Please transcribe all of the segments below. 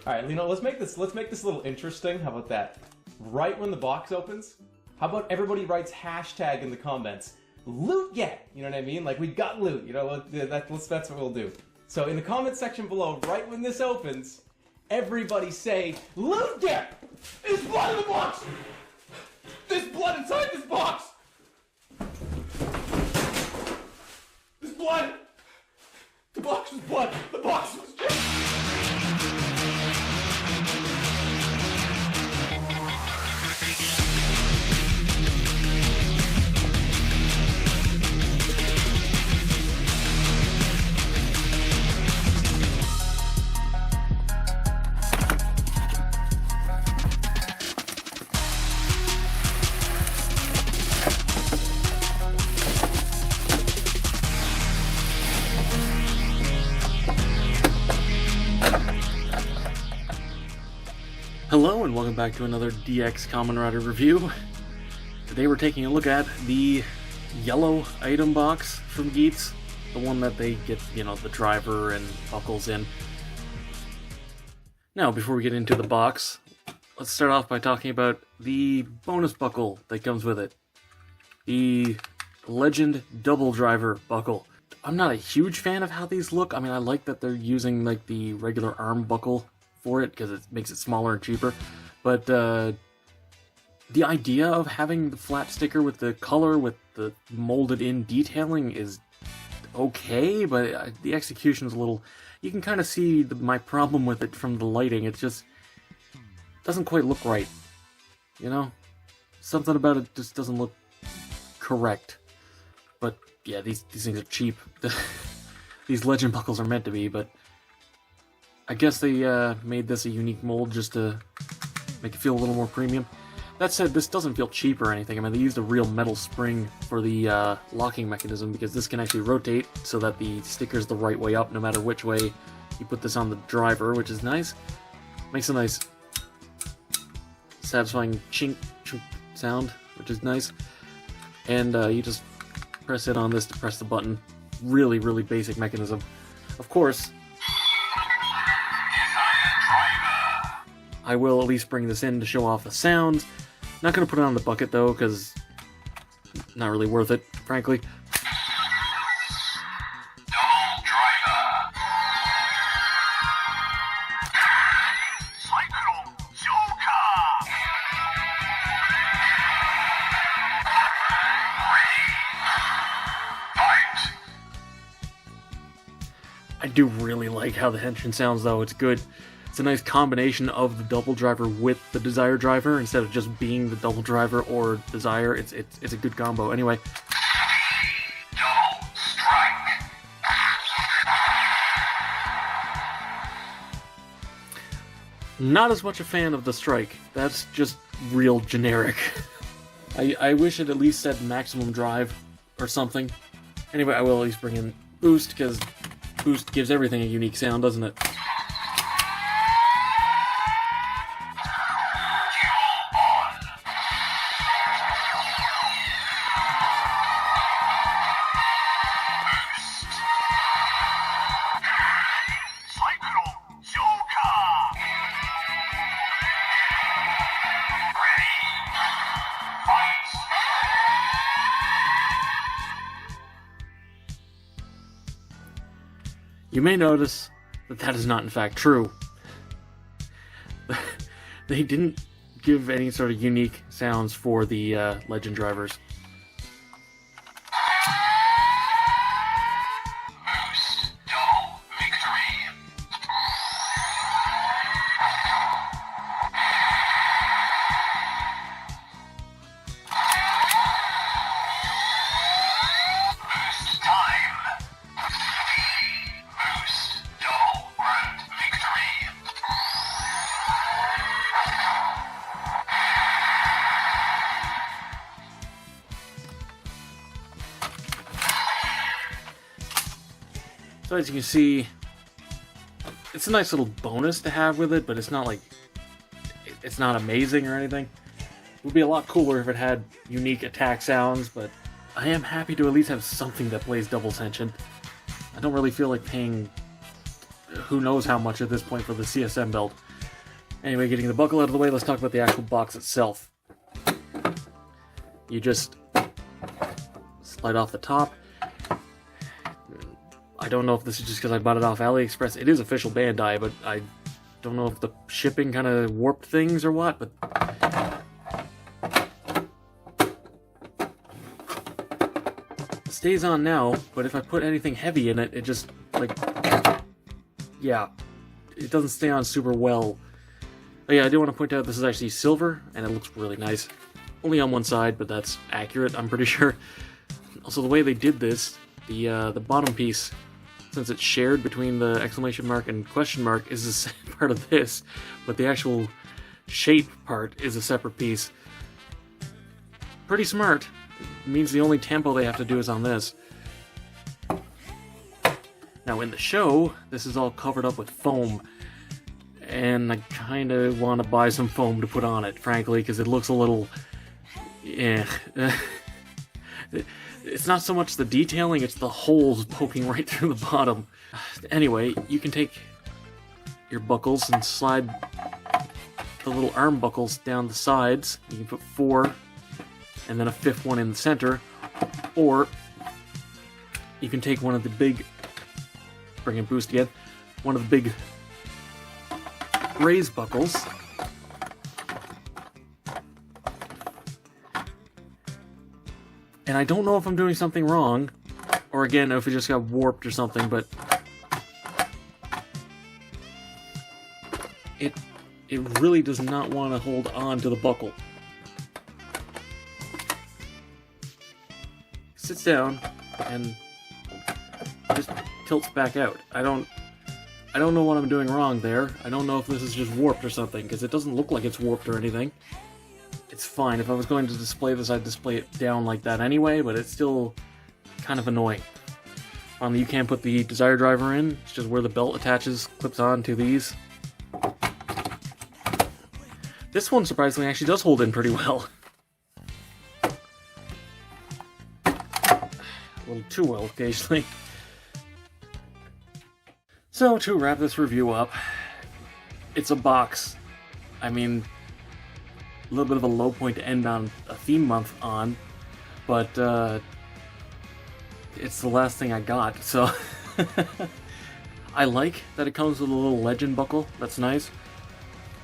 Alright, Lino, let's make this a little interesting. How about that? Right when the box opens, how about everybody writes hashtag in the comments, loot yet? You know what I mean? Like, we got loot, you know, that's what we'll do. So in the comment section below, right when this opens, everybody say, loot yet! There's blood in the box! There's blood inside this box! There's blood! The box was blood! The box was blood! Hello and welcome back to another DX Kamen Rider review. Today we're taking a look at the yellow item box from Geats, the one that they get, you know, the driver and buckles in. Now, before we get into the box, let's start off by talking about the bonus buckle that comes with it. The Legend Double Driver buckle. I'm not a huge fan of how these look. I mean, I like that they're using like the regular arm buckle for it because it makes it smaller and cheaper, but the idea of having the flat sticker with the color with the molded in detailing is okay, but the execution is a little, you can kind of see my problem with it from the lighting. It just doesn't quite look right, you know, something about it just doesn't look correct. But yeah, these things are cheap. These legend buckles are meant to be, but I guess they made this a unique mold just to make it feel a little more premium. That said, this doesn't feel cheap or anything. I mean, they used a real metal spring for the locking mechanism because this can actually rotate so that the sticker's the right way up no matter which way you put this on the driver, which is nice. Makes a nice satisfying chink chunk sound, which is nice. And you just press it on this to press the button. Really, really basic mechanism. Of course, I will at least bring this in to show off the sounds. Not going to put it on the bucket though, because not really worth it, frankly. I do really like how the henshin sounds though, it's good. It's a nice combination of the double driver with the desire driver instead of just being the double driver or desire. It's a good combo. Anyway. Double strike. Not as much a fan of the strike. That's just real generic. I wish it at least said maximum drive or something. Anyway, I will at least bring in boost because boost gives everything a unique sound, doesn't it? You may notice that that is not in fact true. They didn't give any sort of unique sounds for the legend drivers. So as you can see, it's a nice little bonus to have with it, but it's not like, it's not amazing or anything. It would be a lot cooler if it had unique attack sounds, but I am happy to at least have something that plays double tension. I don't really feel like paying who knows how much at this point for the CSM belt. Anyway, getting the buckle out of the way, let's talk about the actual box itself. You just slide off the top. I don't know if this is just because I bought it off AliExpress. It is official Bandai, but I don't know if the shipping kind of warped things or what, but... It stays on now, but if I put anything heavy in it, it just, like... Yeah, it doesn't stay on super well. But yeah, I do want to point out this is actually silver, and it looks really nice. Only on one side, but that's accurate, I'm pretty sure. Also, the way they did this, the bottom piece, since it's shared between the exclamation mark and question mark, is the same part of this, but the actual shape part is a separate piece. Pretty smart. It means the only tempo they have to do is on this. Now in the show, this is all covered up with foam, and I kind of want to buy some foam to put on it, frankly, because it looks a little... eh. It's not so much the detailing, it's the holes poking right through the bottom. Anyway, you can take your buckles and slide the little arm buckles down the sides. You can put 4 and then a 5th one in the center, or you can take one of the big, bring in boost again, one of the big raised buckles, and I don't know if I'm doing something wrong, or again, if it just got warped or something, but it really does not want to hold on to the buckle. Sits down and just tilts back out. I don't know what I'm doing wrong there. I don't know if this is just warped or something, because it doesn't look like it's warped or anything. It's fine. If I was going to display this, I'd display it down like that anyway, but it's still kind of annoying. You can put the Desire driver in. It's just where the belt attaches, clips on to these. This one, surprisingly, actually does hold in pretty well. A little too well, occasionally. So, to wrap this review up, it's a box. I mean, a little bit of a low point to end on a theme month on, but it's the last thing I got, so... I like that it comes with a little legend buckle, that's nice.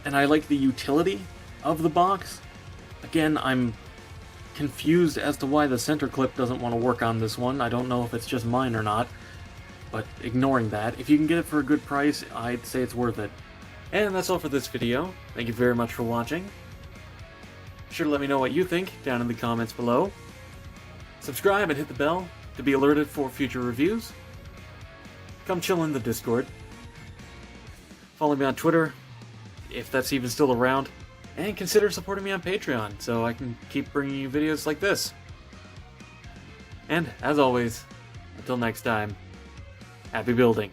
And I like the utility of the box. Again, I'm confused as to why the center clip doesn't want to work on this one. I don't know if it's just mine or not, but ignoring that, if you can get it for a good price, I'd say it's worth it. And that's all for this video. Thank you very much for watching. Be sure to let me know what you think down in the comments below. Subscribe and hit the bell to be alerted for future reviews. Come chill in the Discord. Follow me on Twitter, if that's even still around. And consider supporting me on Patreon so I can keep bringing you videos like this. And, as always, until next time, happy building.